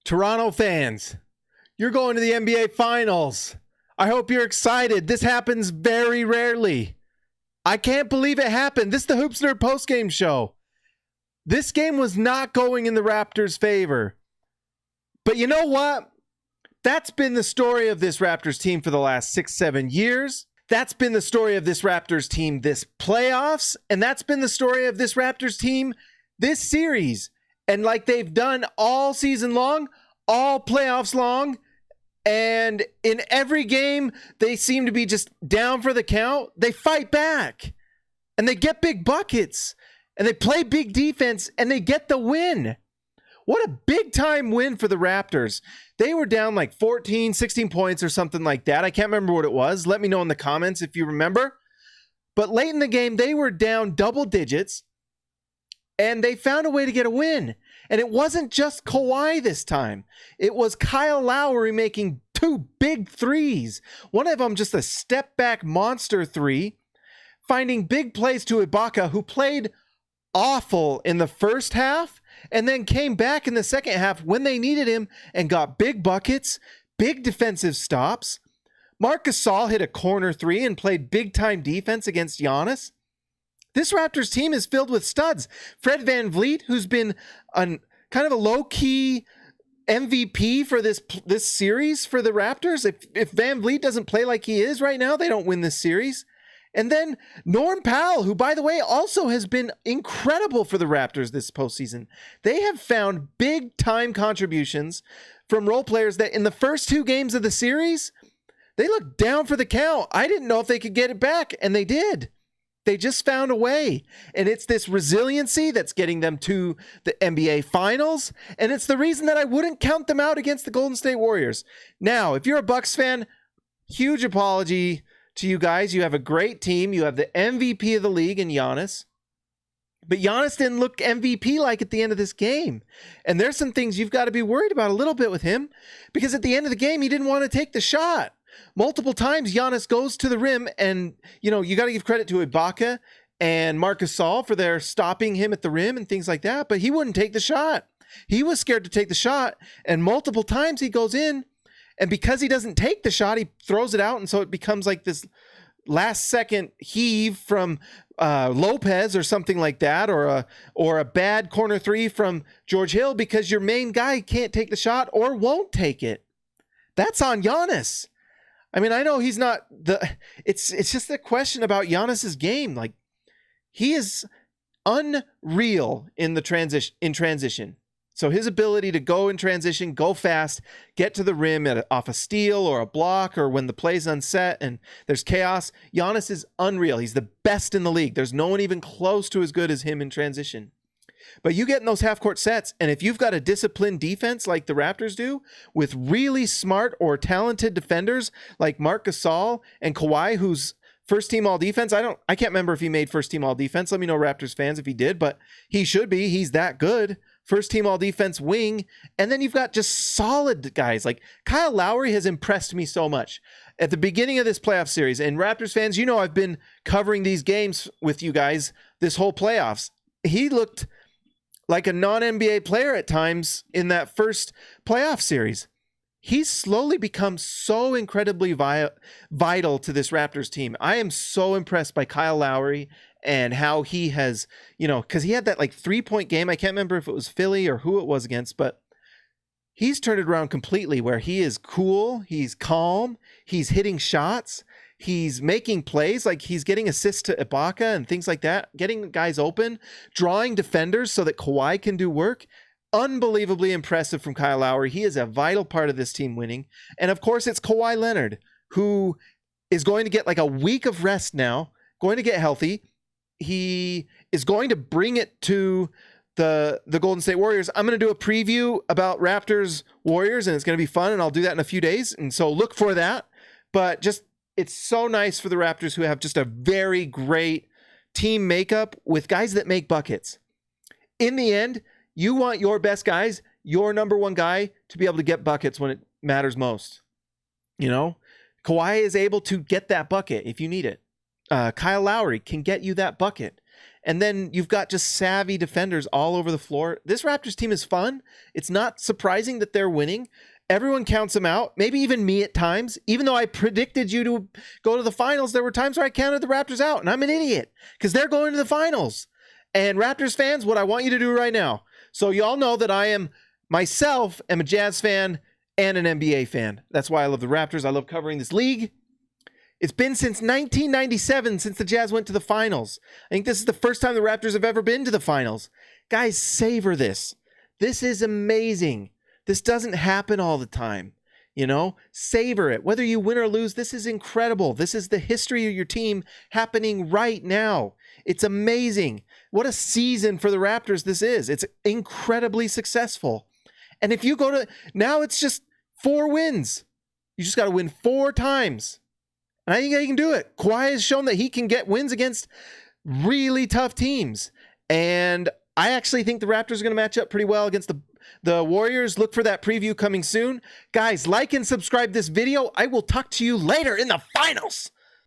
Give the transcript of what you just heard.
Toronto fans, you're going to the NBA Finals. I hope you're excited. This happens very rarely. I can't believe it happened. This is the Hoops Nerd postgame show. This game was not going in the Raptors' favor. But you know what? That's been the story of this Raptors team for the last 6-7 years. That's been the story of this Raptors team this playoffs. And that's been the story of this Raptors team this series. And like they've done all season long, all playoffs long, and in every game, they seem to be just down for the count. They fight back, and they get big buckets, and they play big defense, and they get the win. What a big-time win for the Raptors. They were down like 14, 16 points or something like that. I can't remember what it was. Let me know in the comments if you remember. But late in the game, they were down double digits, and they found a way to get a win. And it wasn't just Kawhi this time. It was Kyle Lowry making two big threes. One of them just a step-back monster three, finding big plays to Ibaka, who played awful in the first half and then came back in the second half when they needed him and got big buckets, big defensive stops. Marc Gasol hit a corner three and played big-time defense against Giannis. This Raptors team is filled with studs. Fred VanVleet, who's been kind of a low-key MVP for this series for the Raptors. If VanVleet doesn't play like he is right now, they don't win this series. And then Norm Powell, who, by the way, also has been incredible for the Raptors this postseason. They have found big-time contributions from role players that in the first two games of the series, they looked down for the count. I didn't know if they could get it back, and they did. They just found a way, and it's this resiliency that's getting them to the NBA Finals, and it's the reason that I wouldn't count them out against the Golden State Warriors. Now, if you're a Bucks fan, huge apology to you guys. You have a great team. You have the MVP of the league in Giannis, but Giannis didn't look MVP-like at the end of this game, and there's some things you've got to be worried about a little bit with him, because at the end of the game, he didn't want to take the shot. Multiple times, Giannis goes to the rim, and, you know, you got to give credit to Ibaka and Marc Gasol for their stopping him at the rim and things like that, but he wouldn't take the shot. He was scared to take the shot, and multiple times he goes in, and because he doesn't take the shot, he throws it out, and so it becomes like this last-second heave from Lopez or something like that, or a bad corner three from George Hill because your main guy can't take the shot or won't take it. That's on Giannis. I mean, I know he's not it's just a question about Giannis's game. Like, he is unreal in transition. So his ability to go in transition, go fast, get to the rim off a steal or a block, or when the play's unset and there's chaos, Giannis is unreal. He's the best in the league. There's no one even close to as good as him in transition. But you get in those half-court sets, and if you've got a disciplined defense like the Raptors do, with really smart or talented defenders like Marc Gasol and Kawhi, who's first-team all-defense. I can't remember if he made first-team all-defense. Let me know, Raptors fans, if he did, but he should be. He's that good. First-team all-defense wing. And then you've got just solid guys. Like Kyle Lowry has impressed me so much. At the beginning of this playoff series, and Raptors fans, you know I've been covering these games with you guys this whole playoffs. He looked like a non-NBA player at times in that first playoff series. He's slowly become so incredibly vital to this Raptors team. I am so impressed by Kyle Lowry and how he has, you know, because he had that like 3-point game. I can't remember if it was Philly or who it was against, but he's turned it around completely, where he is cool, he's calm, he's hitting shots, he's making plays, like he's getting assists to Ibaka and things like that, getting guys open, drawing defenders so that Kawhi can do work. Unbelievably impressive from Kyle Lowry. He is a vital part of this team winning. And of course, it's Kawhi Leonard, who is going to get like a week of rest now, going to get healthy. He is going to bring it to the Golden State Warriors. I'm going to do a preview about Raptors Warriors, and it's going to be fun, and I'll do that in a few days. And so look for that. But just, it's so nice for the Raptors, who have just a very great team makeup with guys that make buckets. In the end, you want your best guys, your number one guy, to be able to get buckets when it matters most. You know, Kawhi is able to get that bucket if you need it. Kyle Lowry can get you that bucket. And then you've got just savvy defenders all over the floor. This Raptors team is fun. It's not surprising that they're winning. Everyone counts them out, maybe even me at times. Even though I predicted you to go to the finals, there were times where I counted the Raptors out, and I'm an idiot because they're going to the finals. And Raptors fans, what I want you to do right now. So you all know that I am myself am a Jazz fan and an NBA fan. That's why I love the Raptors. I love covering this league. It's been since 1997 since the Jazz went to the finals. I think this is the first time the Raptors have ever been to the finals. Guys, savor this. This is amazing. This doesn't happen all the time. You know, savor it. Whether you win or lose, this is incredible. This is the history of your team happening right now. It's amazing. What a season for the Raptors this is. It's incredibly successful. And if you go to, now it's just 4 wins. You just got to win 4 times. And I think he can do it. Kawhi has shown that he can get wins against really tough teams. And I actually think the Raptors are going to match up pretty well against the Warriors. Look for that preview coming soon. Guys, like and subscribe this video. I will talk to you later in the finals.